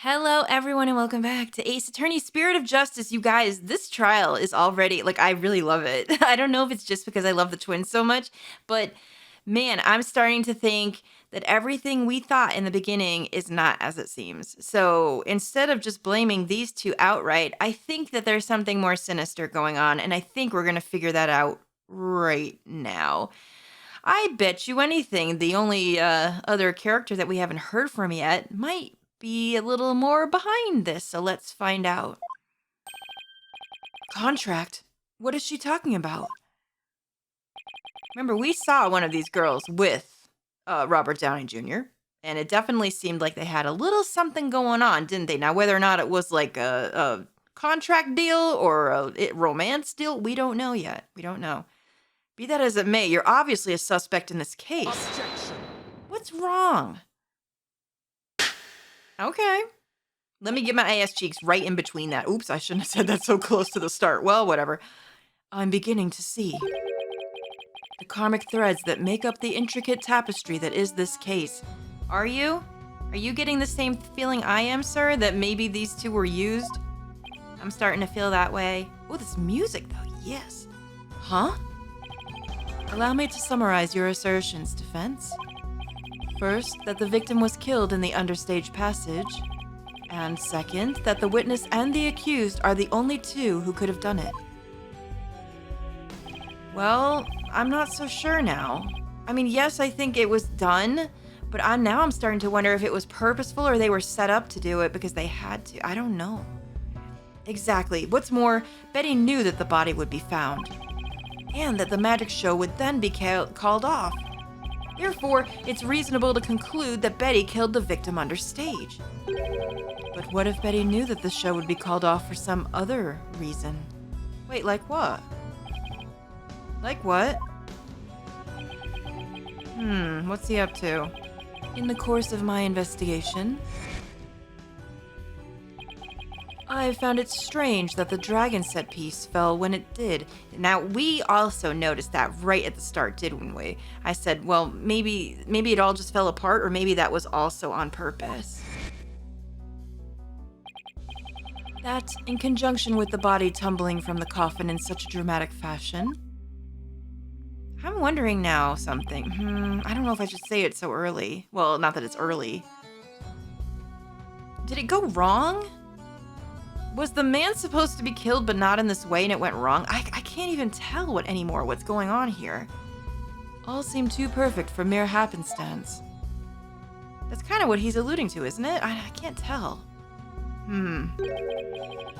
Hello, everyone, and welcome back to Ace Attorney Spirit of Justice. You guys, this trial is already, I really love it. I don't know if it's just because I love the twins so much, but man, I'm starting to think that everything we thought in the beginning is not as it seems. So instead of just blaming these two outright, I think that there's something more sinister going on, and I think we're going to figure that out right now. I bet you anything the only other character that we haven't heard from yet might be a little more behind this, so let's find out. Contract? What is she talking about? Remember, we saw one of these girls with Robert Downey Jr., and it definitely seemed like they had a little something going on, didn't they? Now, whether or not it was like a contract deal or a romance deal, we don't know yet. We don't know. Be that as it may, you're obviously a suspect in this case. Objection. What's wrong? Okay. Let me get my ass cheeks right in between that. Oops, I shouldn't have said that so close to the start. Well, whatever. I'm beginning to see the karmic threads that make up the intricate tapestry that is this case. Are you? Are you getting the same feeling I am, sir? That maybe these two were used? I'm starting to feel that way. Oh, this music, though. Yes. Huh? Allow me to summarize your assertions, defense. First, that the victim was killed in the understage passage. And second, that the witness and the accused are the only two who could have done it. Well, I'm not so sure now. I mean, yes, I think it was done, but now I'm starting to wonder if it was purposeful or they were set up to do it because they had to. I don't know. Exactly. What's more, Betty knew that the body would be found, and that the magic show would then be called off. Therefore, it's reasonable to conclude that Betty killed the victim understage. But what if Betty knew that the show would be called off for some other reason? Wait, like what? Like what? What's he up to? In the course of my investigation, I found it strange that the dragon set piece fell when it did. Now, we also noticed that right at the start, didn't we? I said, well, maybe it all just fell apart, or maybe that was also on purpose. That, in conjunction with the body tumbling from the coffin in such a dramatic fashion. I'm wondering now something. I don't know if I should say it so early. Well, not that it's early. Did it go wrong? Was the man supposed to be killed but not in this way and it went wrong? I can't even tell what's going on here. All seem too perfect for mere happenstance. That's kind of what he's alluding to, isn't it? I can't tell.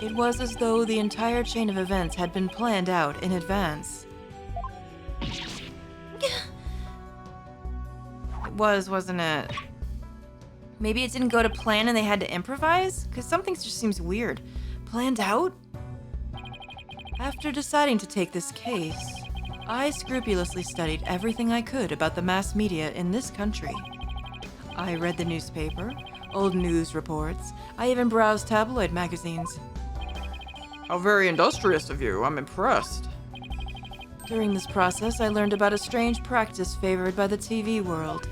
It was as though the entire chain of events had been planned out in advance. It was, wasn't it? Maybe it didn't go to plan and they had to improvise? Because something just seems weird. Planned out? After deciding to take this case, I scrupulously studied everything I could about the mass media in this country. I read the newspaper, old news reports. I even browsed tabloid magazines. How very industrious of you. I'm impressed. During this process, I learned about a strange practice favored by the TV world.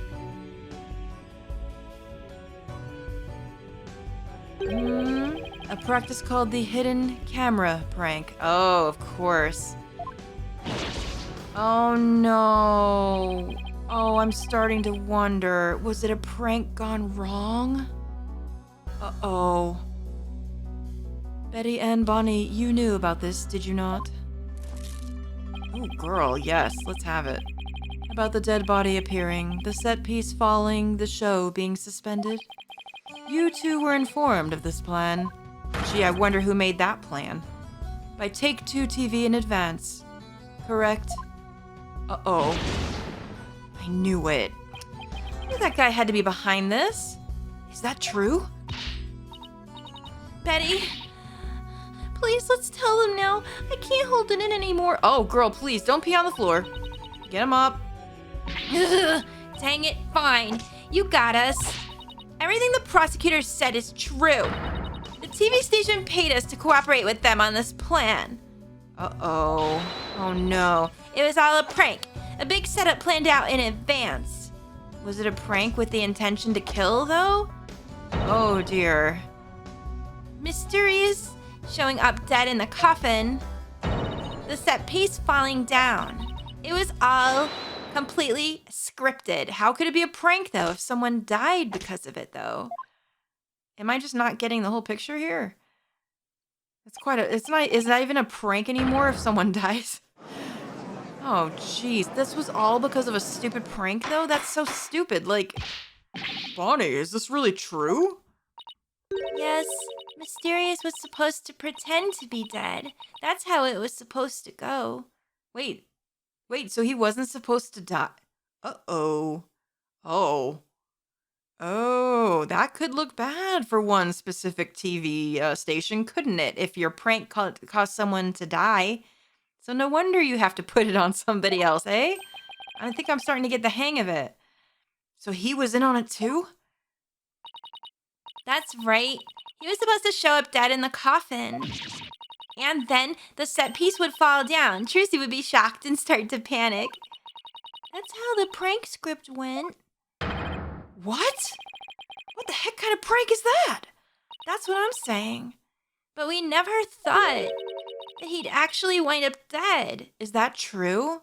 A practice called the hidden camera prank. Oh, of course. Oh no. Oh, I'm starting to wonder. Was it a prank gone wrong? Uh-oh. Betty and Bonnie, you knew about this, did you not? Oh, girl, yes, let's have it. About the dead body appearing, the set piece falling, the show being suspended. You two were informed of this plan. Gee, I wonder who made that plan. By Take-Two TV in advance. Correct? Uh-oh. I knew it. I knew that guy had to be behind this. Is that true? Betty, please, let's tell them now. I can't hold it in anymore. Oh, girl, please, don't pee on the floor. Get him up. Dang it, fine. You got us. Everything the prosecutor said is true. The TV station paid us to cooperate with them on this plan. Uh-oh. Oh, no. It was all a prank. A big setup planned out in advance. Was it a prank with the intention to kill, though? Oh, dear. Mysterious showing up dead in the coffin, the set piece falling down. It was all completely scripted. How could it be a prank, though, if someone died because of it, though? Am I just not getting the whole picture here? It's not even a prank anymore if someone dies. Oh, jeez. This was all because of a stupid prank, though? That's so stupid. Like, Bonnie, is this really true? Yes, Mysterious was supposed to pretend to be dead. That's how it was supposed to go. wait. So he wasn't supposed to die? Uh-oh. Oh, that could look bad for one specific TV station, couldn't it? If your prank caused someone to die. So no wonder you have to put it on somebody else, eh? I think I'm starting to get the hang of it. So he was in on it too? That's right. He was supposed to show up dead in the coffin. And then the set piece would fall down. Trucy would be shocked and start to panic. That's how the prank script went. What? What the heck kind of prank is that? That's what I'm saying. But we never thought that he'd actually wind up dead. Is that true?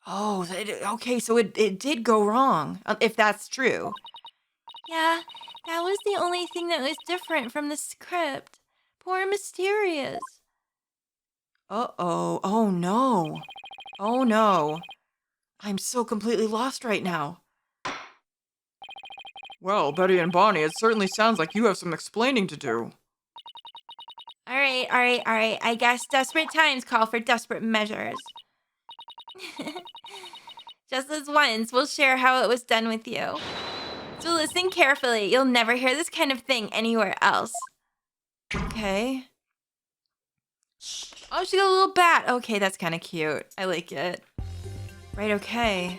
Oh, okay, so it did go wrong, if that's true. Yeah, that was the only thing that was different from the script. Poor Mysterious. Uh-oh. Oh, no. Oh, no. I'm so completely lost right now. Well, Betty and Bonnie, it certainly sounds like you have some explaining to do. All right. I guess desperate times call for desperate measures. Just this once, we'll share how it was done with you. So listen carefully. You'll never hear this kind of thing anywhere else. Okay. Oh, she got a little bat. Okay, that's kind of cute. I like it. Right, okay.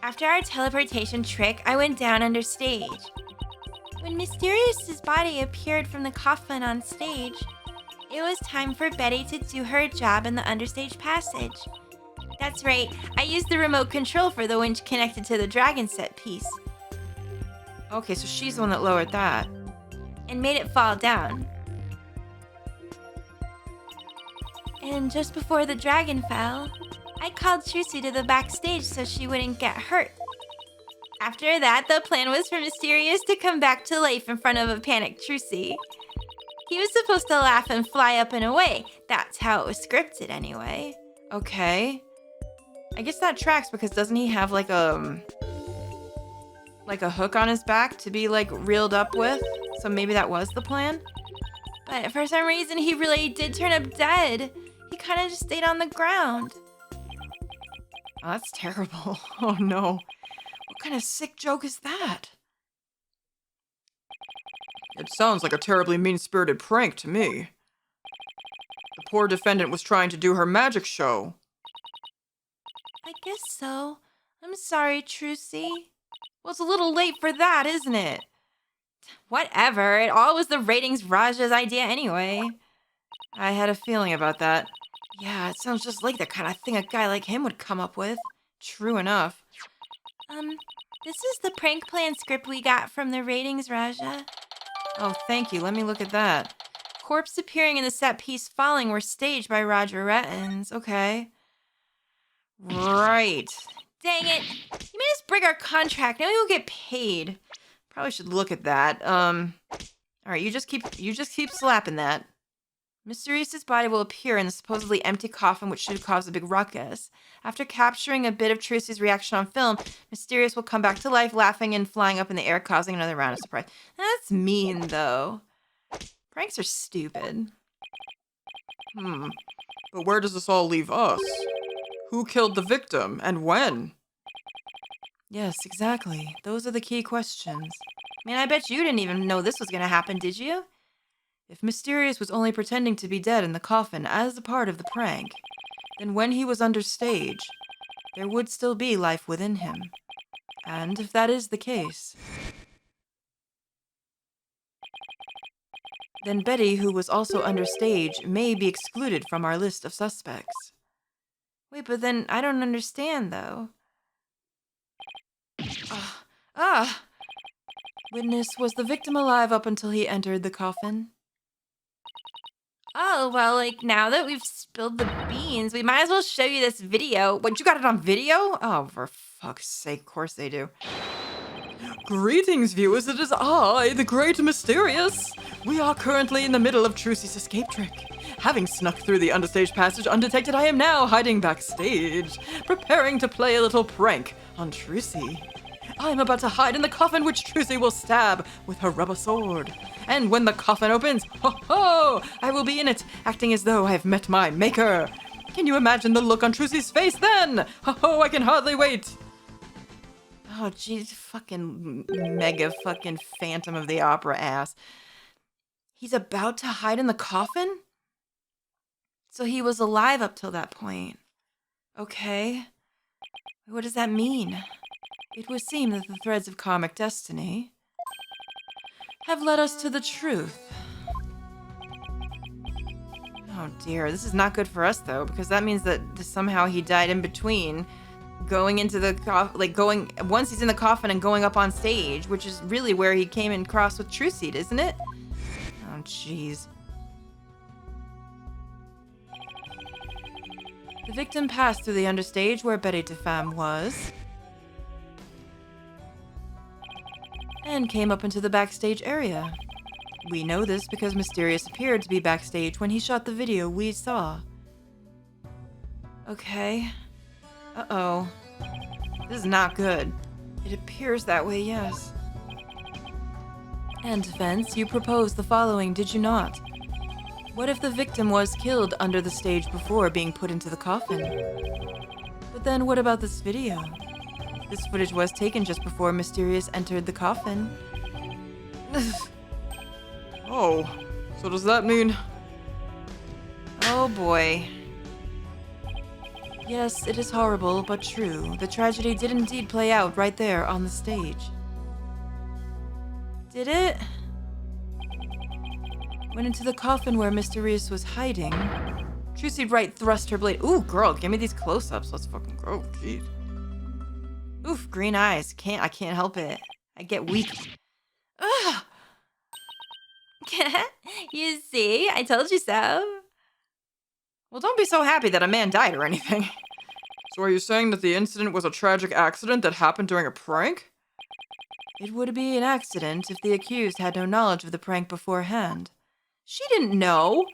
After our teleportation trick, I went down under stage. When Mysterious's body appeared from the coffin on stage, it was time for Betty to do her job in the understage passage. That's right, I used the remote control for the winch connected to the dragon set piece Okay, so she's the one that lowered that. and made it fall down. And just before the dragon fell, I called Trucy to the backstage so she wouldn't get hurt. After that, the plan was for Mysterious to come back to life in front of a panicked Trucy. He was supposed to laugh and fly up and away. That's how it was scripted anyway. Okay. I guess that tracks because doesn't he have like a hook on his back to be like reeled up with? So maybe that was the plan? But for some reason, he really did turn up dead. He kind of just stayed on the ground. Oh, that's terrible. Oh no. What kind of sick joke is that? It sounds like a terribly mean-spirited prank to me. The poor defendant was trying to do her magic show. I guess so. I'm sorry, Trucy. Well, it's a little late for that, isn't it? Whatever. It all was the ratings Raja's idea anyway. I had a feeling about that. Yeah, it sounds just like the kind of thing a guy like him would come up with. True enough. This is the prank plan script we got from the ratings, Raja. Oh, thank you. Let me look at that. Corpse appearing in the set piece falling were staged by Roger Rettins. Okay. Right. Dang it! You made us break our contract. Now we will get paid. Probably should look at that. All right, you just keep slapping that. Mysterious's body will appear in the supposedly empty coffin, which should cause a big ruckus. After capturing a bit of Trucy's reaction on film, Mysterious will come back to life, laughing and flying up in the air, causing another round of surprise. That's mean, though. Pranks are stupid. But where does this all leave us? Who killed the victim, and when? Yes, exactly. Those are the key questions. Man, I bet you didn't even know this was going to happen, did you? If Mysterious was only pretending to be dead in the coffin as a part of the prank, then when he was under stage, there would still be life within him. And if that is the case, then Betty, who was also under stage, may be excluded from our list of suspects. Wait, but then I don't understand, though. Witness, was the victim alive up until he entered the coffin? Oh, well, like now that we've spilled the beans, we might as well show you this video. What, you got it on video? Oh, for fuck's sake, of course they do. Greetings, viewers. It is I, the Great Mysterious. We are currently in the middle of Trucy's escape trick. Having snuck through the understage passage undetected, I am now hiding backstage, preparing to play a little prank on Trucy. I am about to hide in the coffin which Trucy will stab with her rubber sword. And when the coffin opens, ho, I will be in it, acting as though I have met my maker. Can you imagine the look on Trucy's face then? Ho, I can hardly wait. Oh, geez, fucking mega fucking Phantom of the Opera ass. He's about to hide in the coffin? So he was alive up till that point. Okay. What does that mean? It would seem that the threads of karmic destiny have led us to the truth. Oh dear, this is not good for us though, because that means that somehow he died in between going into the once he's in the coffin and going up on stage, which is really where he came in cross with Trucy, isn't it? Oh jeez. The victim passed through the understage where Betty DeFam was, and came up into the backstage area. We know this because Mysterious appeared to be backstage when he shot the video we saw. Okay. Uh-oh. This is not good. It appears that way, yes. And defense, you proposed the following, did you not? What if the victim was killed under the stage before being put into the coffin? But then what about this video? This footage was taken just before Mysterious entered the coffin. Oh, so does that mean... Oh boy. Yes, it is horrible, but true. The tragedy did indeed play out right there on the stage. Did it? Went into the coffin where Mysterious was hiding. Trucy right thrust her blade. Ooh, girl, give me these close-ups. Let's fucking go. Jeez. Oof, green eyes. I can't help it. I get weak. Ugh. You see, I told you so. Well, don't be so happy that a man died or anything. So are you saying that the incident was a tragic accident that happened during a prank? It would be an accident if the accused had no knowledge of the prank beforehand. She didn't know.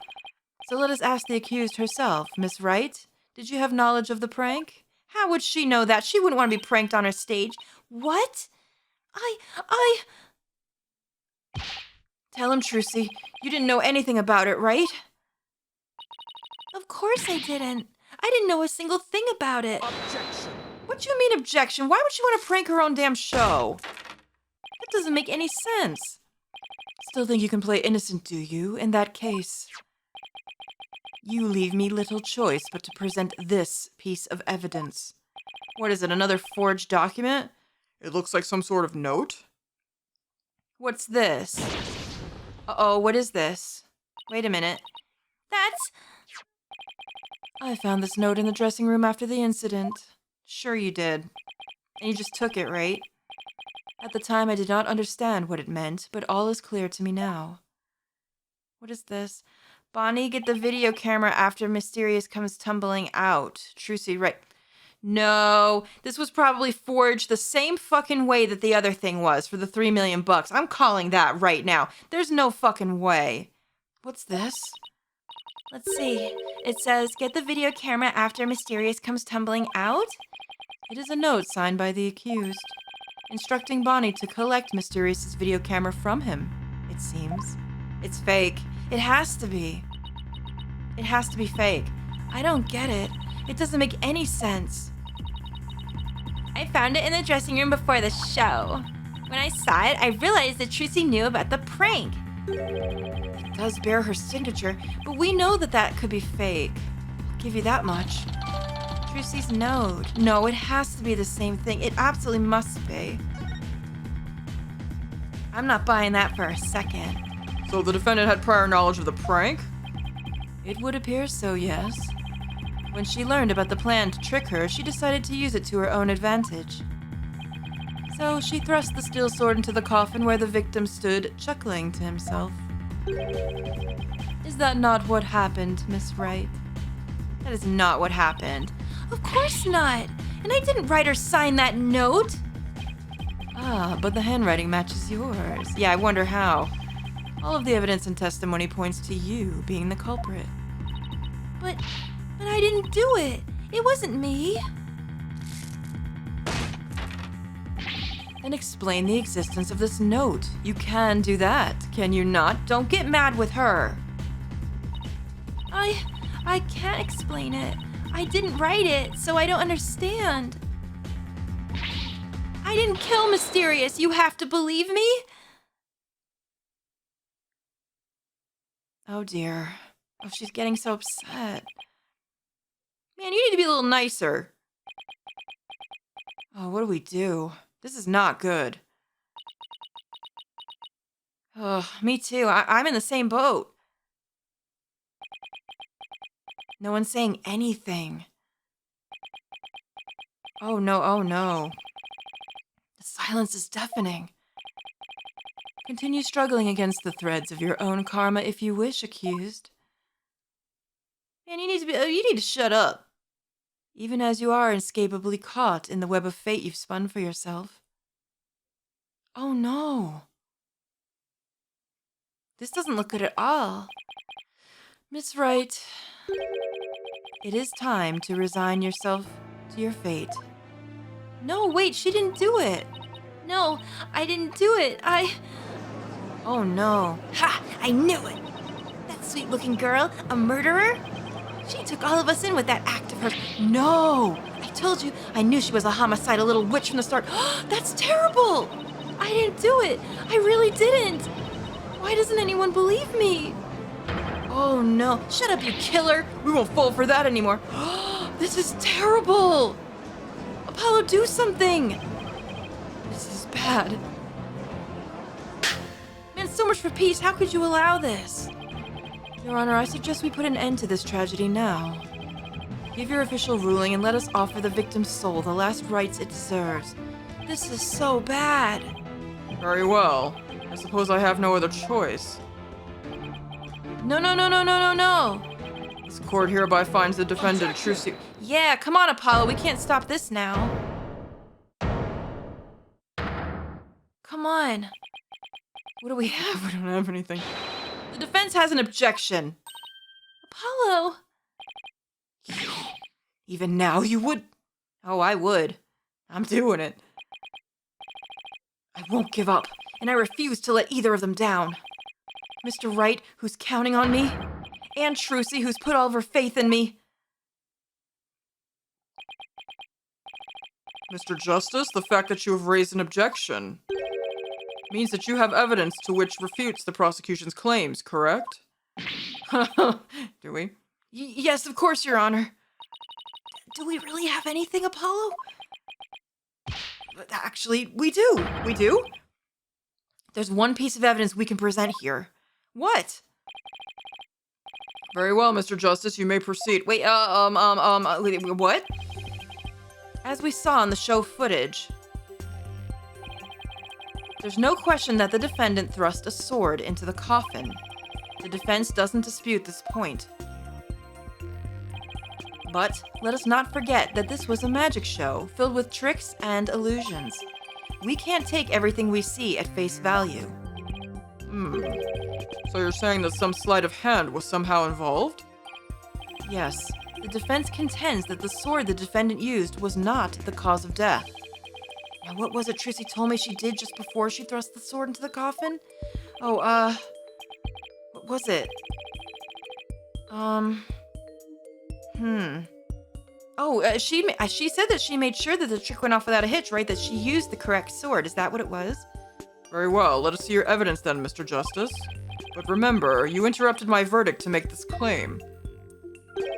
So let us ask the accused herself. Miss Wright, did you have knowledge of the prank? How would she know that? She wouldn't want to be pranked on her stage. What? I... Tell him, Trucy. You didn't know anything about it, right? Of course I didn't. I didn't know a single thing about it. Objection! What do you mean objection? Why would she want to prank her own damn show? That doesn't make any sense. Still think you can play innocent, do you, in that case? You leave me little choice but to present this piece of evidence. What is it, another forged document? It looks like some sort of note. What's this? Uh-oh, what is this? Wait a minute. That's... I found this note in the dressing room after the incident. Sure you did. And you just took it, right? At the time, I did not understand what it meant, but all is clear to me now. What is this? Bonnie, get the video camera after Mysterious comes tumbling out. Trucy, right. No, this was probably forged the same fucking way that the other thing was for the $3 million. I'm calling that right now. There's no fucking way. What's this? Let's see. It says, get the video camera after Mysterious comes tumbling out? It is a note signed by the accused, instructing Bonnie to collect Mysterious's video camera from him, it seems. It's fake. It has to be. It has to be fake. I don't get it. It doesn't make any sense. I found it in the dressing room before the show. When I saw it, I realized that Trucy knew about the prank. It does bear her signature, but we know that that could be fake. I'll give you that much. Trucy's note. No, it has to be the same thing. It absolutely must be. I'm not buying that for a second. So the defendant had prior knowledge of the prank? It would appear so, yes. When she learned about the plan to trick her, she decided to use it to her own advantage. So she thrust the steel sword into the coffin where the victim stood, chuckling to himself. Is that not what happened, Miss Wright? That is not what happened. Of course not. And I didn't write or sign that note. Ah, but the handwriting matches yours. Yeah, I wonder how. All of the evidence and testimony points to you being the culprit. But I didn't do it. It wasn't me. Then explain the existence of this note. You can do that, can you not? Don't get mad with her. I can't explain it. I didn't write it, so I don't understand. I didn't kill Mysterious. You have to believe me? Oh dear. Oh, she's getting so upset. Man, you need to be a little nicer. Oh, what do we do? This is not good. Ugh, me too. I'm in the same boat. No one's saying anything. Oh no, oh no. The silence is deafening. Continue struggling against the threads of your own karma if you wish, accused. Man, you need to shut up. Even as you are inescapably caught in the web of fate you've spun for yourself. Oh no. This doesn't look good at all. Miss Wright, it is time to resign yourself to your fate. No, wait, she didn't do it. No, I didn't do it. Oh no. Ha! I knew it! That sweet-looking girl, a murderer? She took all of us in with that act of hers. No! I told you, I knew she was a homicidal little witch from the start. That's terrible! I didn't do it. I really didn't. Why doesn't anyone believe me? Oh no. Shut up, you killer! We won't fall for that anymore. This is terrible! Apollo, do something! This is bad. Man, so much for peace. How could you allow this? Your Honor, I suggest we put an end to this tragedy now. Give your official ruling and let us offer the victim's soul the last rites it deserves. This is so bad. Very well. I suppose I have no other choice. No. This court hereby finds the defendant Trucy. Yeah, come on, Apollo. We can't stop this now. Come on. What do we have? I don't have anything. The defense has an objection. Apollo. Even now you would? Oh, I would. I'm doing it. I won't give up, and I refuse to let either of them down. Mr. Wright, who's counting on me, and Trucy, who's put all of her faith in me. Mr. Justice, the fact that you have raised an objection means that you have evidence to which refutes the prosecution's claims, correct? Do we? Yes, of course, Your Honor. Do we really have anything, Apollo? Actually, we do. We do. There's one piece of evidence we can present here. What? Very well, Mr. Justice, you may proceed. Wait, what? As we saw in the show footage, there's no question that the defendant thrust a sword into the coffin. The defense doesn't dispute this point. But let us not forget that this was a magic show filled with tricks and illusions. We can't take everything we see at face value. So you're saying that some sleight of hand was somehow involved? Yes, the defense contends that the sword the defendant used was not the cause of death. Now, what was it Trucy told me she did just before she thrust the sword into the coffin? What was it? She said that she made sure that the trick went off without a hitch, right? That she used the correct sword. Is that what it was? Very well, let us see your evidence then, Mr. Justice. But remember, you interrupted my verdict to make this claim.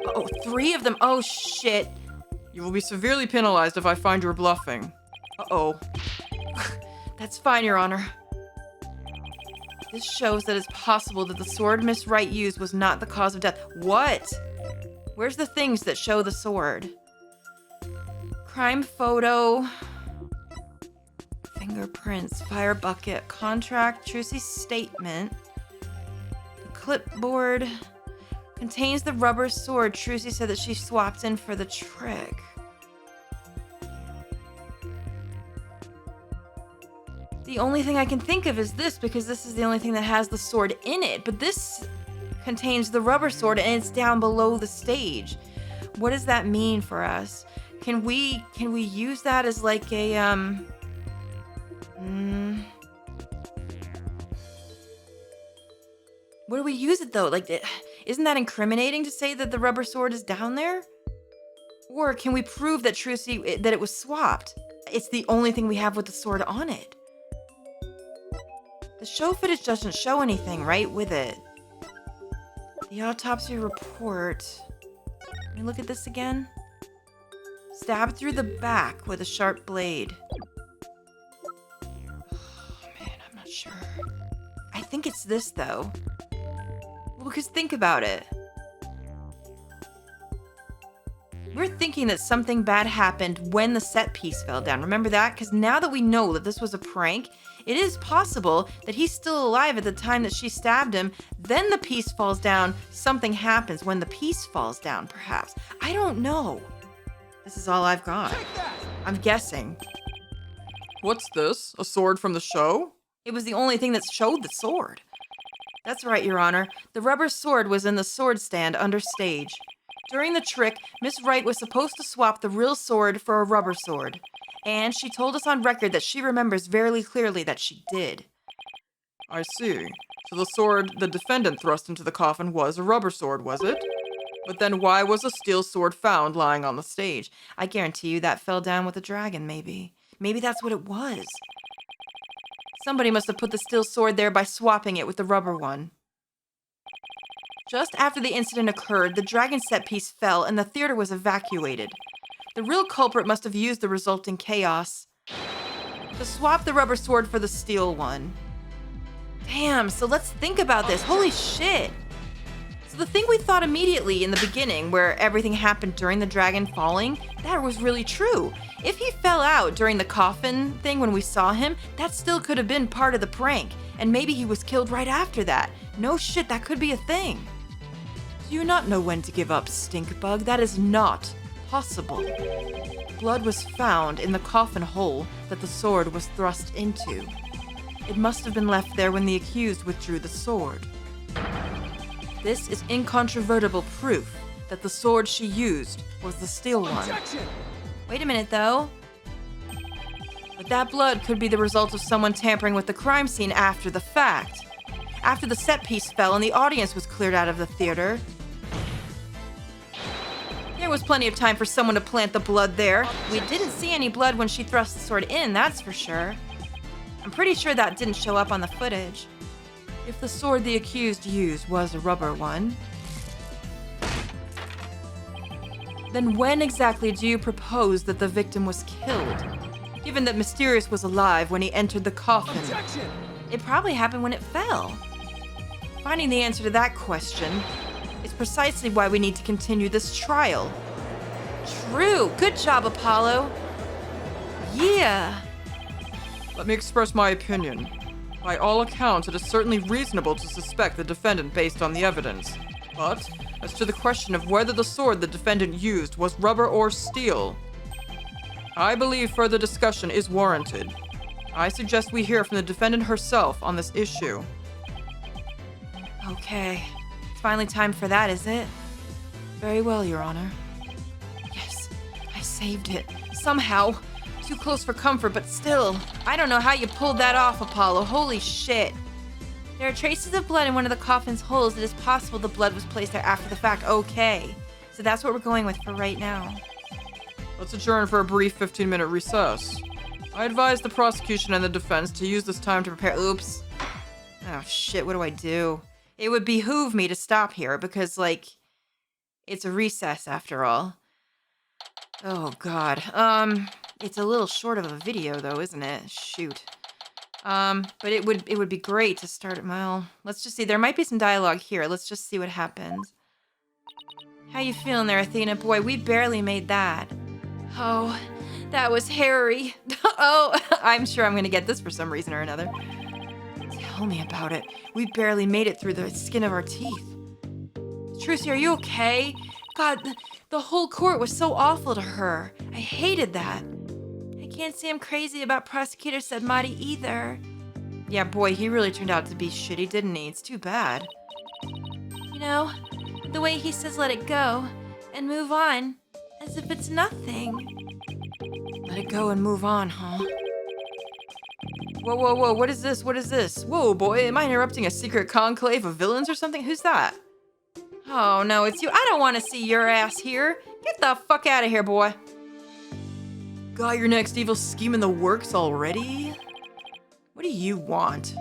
Oh, 3 of them. Oh, shit. You will be severely penalized if I find you're bluffing. Uh-oh. That's fine, Your Honor. This shows that it's possible that the sword Miss Wright used was not the cause of death. What? Where's the things that show the sword? Crime photo. Fingerprints, fire bucket, contract, Trucy's statement. The clipboard contains the rubber sword Trucy said that she swapped in for the trick. The only thing I can think of is this, because this is the only thing that has the sword in it. But this contains the rubber sword and it's down below the stage. What does that mean for us? Can we use that as like a What do we use it though? Like, isn't that incriminating to say that the rubber sword is down there? Or can we prove that Trucy that it was swapped? It's the only thing we have with the sword on it. The show footage doesn't show anything, right, with it. The autopsy report. Let me look at this again. Stabbed through the back with a sharp blade. Oh man, I'm not sure. I think it's this though. Well, because think about it. We're thinking that something bad happened when the set piece fell down. Remember that? Because now that we know that this was a prank, it is possible that he's still alive at the time that she stabbed him. Then the piece falls down. Something happens when the piece falls down, perhaps. I don't know. This is all I've got. I'm guessing. What's this? A sword from the show? It was the only thing that showed the sword. That's right, Your Honor. The rubber sword was in the sword stand under stage. During the trick, Miss Wright was supposed to swap the real sword for a rubber sword. And she told us on record that she remembers very clearly that she did. I see. So the sword the defendant thrust into the coffin was a rubber sword, was it? But then why was a steel sword found lying on the stage? I guarantee you that fell down with a dragon, maybe. Maybe that's what it was. Somebody must have put the steel sword there by swapping it with the rubber one. Just after the incident occurred, the dragon set piece fell and the theater was evacuated. The real culprit must have used the resulting chaos to swap the rubber sword for the steel one. Damn, so let's think about this. Holy shit. So the thing we thought immediately in the beginning, where everything happened during the dragon falling, that was really true. If he fell out during the coffin thing when we saw him, that still could have been part of the prank. And maybe he was killed right after that. No shit, that could be a thing. Do you not know when to give up, Stinkbug? That is not possible. Blood was found in the coffin hole that the sword was thrust into. It must have been left there when the accused withdrew the sword. This is incontrovertible proof that the sword she used was the steel one. Objection! Wait a minute, though. But that blood could be the result of someone tampering with the crime scene after the fact. After the set piece fell and the audience was cleared out of the theater. There was plenty of time for someone to plant the blood there. We didn't see any blood when she thrust the sword in, that's for sure. I'm pretty sure that didn't show up on the footage. If the sword the accused used was a rubber one, then when exactly do you propose that the victim was killed? Given that Mysterious was alive when he entered the coffin. Objection! It probably happened when it fell. Finding the answer to that question is precisely why we need to continue this trial. True. Good job, Apollo. Yeah. Let me express my opinion. By all accounts, it is certainly reasonable to suspect the defendant based on the evidence. But, as to the question of whether the sword the defendant used was rubber or steel, I believe further discussion is warranted. I suggest we hear from the defendant herself on this issue. Okay. It's finally time for that, is it? Very well, Your Honor. Yes, I saved it. Somehow. Too close for comfort, but still. I don't know how you pulled that off, Apollo. Holy shit. There are traces of blood in one of the coffin's holes. It is possible the blood was placed there after the fact. Okay. So that's what we're going with for right now. Let's adjourn for a brief 15-minute recess. I advise the prosecution and the defense to use this time to prepare. Oops. Oh shit, what do I do? It would behoove me to stop here because, like, it's a recess after all. Oh god. It's a little short of a video though, isn't it? Shoot. But it would be great to start it. Well, let's just see. There might be some dialogue here. Let's just see what happens. How you feeling there, Athena? Boy, we barely made that. Oh, That was hairy. Oh, I'm sure I'm gonna get this for some reason or another. Tell me about it. We barely made it through the skin of our teeth. Trucy, are you okay? God, the whole court was so awful to her. I hated that. I can't say I'm crazy about Prosecutor Sedmati either. Yeah, boy, he really turned out to be shitty, didn't he? It's too bad. You know, the way he says let it go and move on, as if it's nothing. Let it go and move on, huh? Whoa, whoa, whoa, what is this? What is this? Whoa, boy, am I interrupting a secret conclave of villains or something? Who's that? Oh, no, it's you. I don't want to see your ass here. Get the fuck out of here, boy. Got your next evil scheme in the works already? What do you want?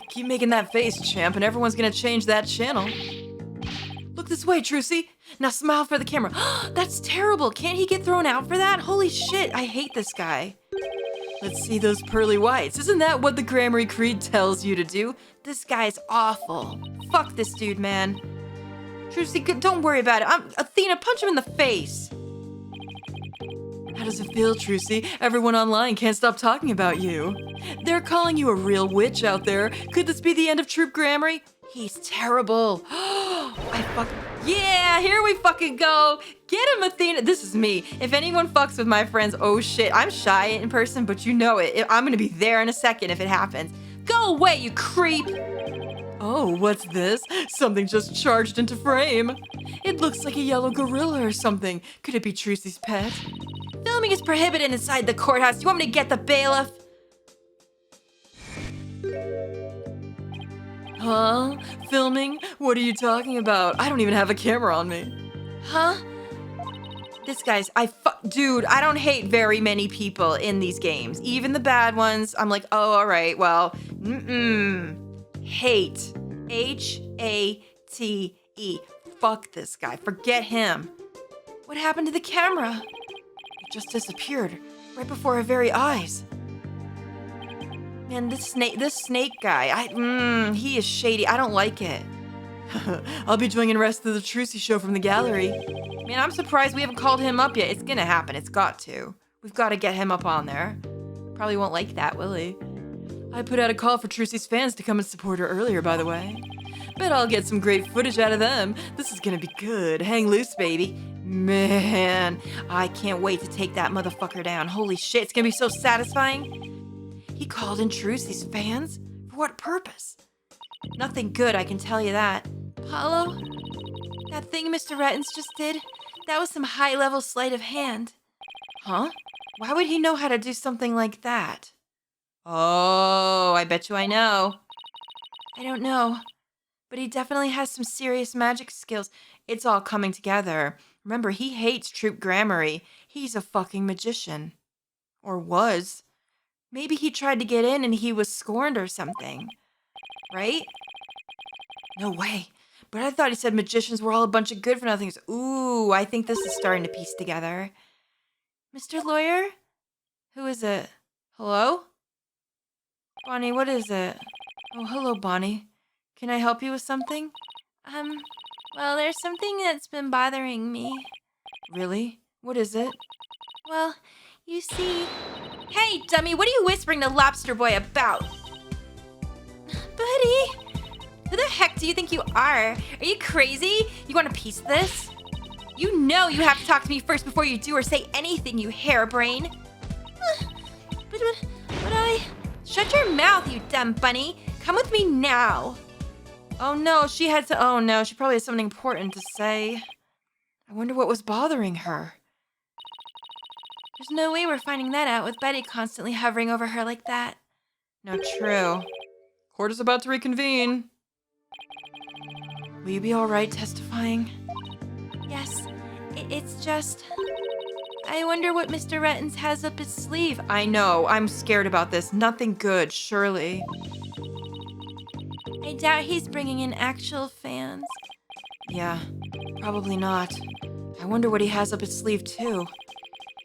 Keep making that face, champ, and everyone's gonna change that channel. Look this way, Trucy. Now smile for the camera. That's terrible. Can't he get thrown out for that? Holy shit, I hate this guy. Let's see those pearly whites. Isn't that what the Grammary Creed tells you to do? This guy's awful. Fuck this dude, man. Trucy, don't worry about it. Athena, punch him in the face. How does it feel, Trucy? Everyone online can't stop talking about you. They're calling you a real witch out there. Could this be the end of Troop Grammary? He's terrible. Yeah, here we fucking go. Get him, Athena. This is me. If anyone fucks with my friends, oh shit. I'm shy in person, but you know it. I'm gonna be there in a second if it happens. Go away, you creep. Oh, what's this? Something just charged into frame. It looks like a yellow gorilla or something. Could it be Trucy's pet? Filming is prohibited inside the courthouse. You want me to get the bailiff? Huh? Filming? What are you talking about? I don't even have a camera on me. Huh? This guy's, dude, I don't hate very many people in these games. Even the bad ones, I'm like, oh, all right, well, hate. H-A-T-E. Fuck this guy. Forget him. What happened to the camera? It just disappeared right before our very eyes. Man, this snake guy, he is shady. I don't like it. I'll be joining the rest of the Trucy show from the gallery. Man, I'm surprised we haven't called him up yet. It's gonna happen. It's got to. We've got to get him up on there. Probably won't like that, will he? I put out a call for Trucy's fans to come and support her earlier, by the way. Bet I'll get some great footage out of them. This is gonna be good. Hang loose, baby. Man, I can't wait to take that motherfucker down. Holy shit, it's gonna be so satisfying. He called in Trucy's fans? For what purpose? Nothing good, I can tell you that. Paulo? That thing Mr. Rettens just did? That was some high-level sleight of hand. Huh? Why would he know how to do something like that? Oh, I bet you I know. I don't know. But he definitely has some serious magic skills. It's all coming together. Remember, he hates Troop Grammary. He's a fucking magician. Or was. Maybe he tried to get in and he was scorned or something. Right? No way. But I thought he said magicians were all a bunch of good-for-nothings. Ooh, I think this is starting to piece together. Mr. Lawyer? Who is it? Hello? Bonnie, what is it? Oh, hello, Bonnie. Can I help you with something? Well, there's something that's been bothering me. Really? What is it? Well, you see... Hey, dummy, what are you whispering to Lobster Boy about? Buddy! Who the heck do you think you are? Are you crazy? You want a piece of this? You know you have to talk to me first before you do or say anything, you harebrain. But I... Shut your mouth, you dumb bunny. Come with me now. Oh no, she probably has something important to say. I wonder what was bothering her. There's no way we're finding that out with Betty constantly hovering over her like that. No, true. Court is about to reconvene. Will you be alright testifying? Yes, it's just... I wonder what Mr. Rettens has up his sleeve. I know, I'm scared about this. Nothing good, surely. I doubt he's bringing in actual fans. Yeah, probably not. I wonder what he has up his sleeve, too.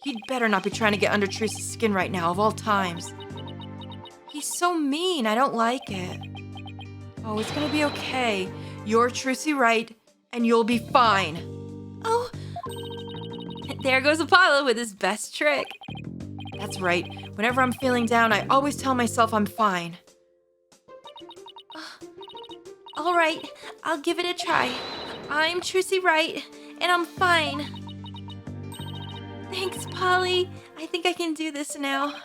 He'd better not be trying to get under Trucy's skin right now, of all times. He's so mean, I don't like it. Oh, it's gonna be okay. You're Trucy right, and you'll be fine. Oh, There goes Apollo with his best trick. That's right. Whenever I'm feeling down, I always tell myself I'm fine. All right, I'll give it a try. I'm Trucy Wright, and I'm fine. Thanks, Polly. I think I can do this now.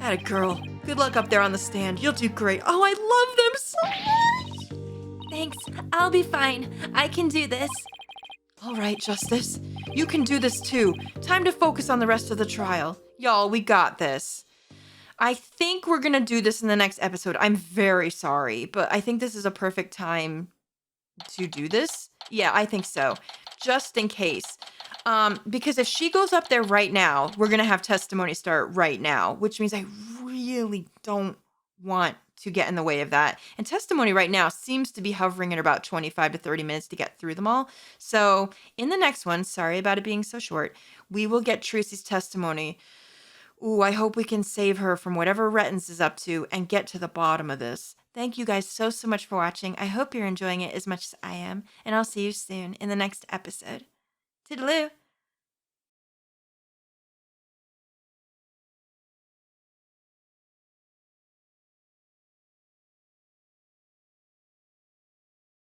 Atta girl. Good luck up there on the stand. You'll do great. Oh, I love them so much. Thanks, I'll be fine. I can do this. All right, Justice. You can do this too. Time to focus on the rest of the trial. Y'all, we got this. I think we're gonna do this in the next episode. I'm very sorry, but I think this is a perfect time to do this. Yeah, I think so. Just in case. Because if she goes up there right now, we're gonna have testimony start right now, which means I really don't want to get in the way of that. And testimony right now seems to be hovering at about 25 to 30 minutes to get through them all. So in the next one, sorry about it being so short, we will get Trucy's testimony. Ooh, I hope we can save her from whatever Rettins is up to and get to the bottom of this. Thank you guys so much for watching. I hope you're enjoying it as much as I am, and I'll see you soon in the next episode. Toodaloo!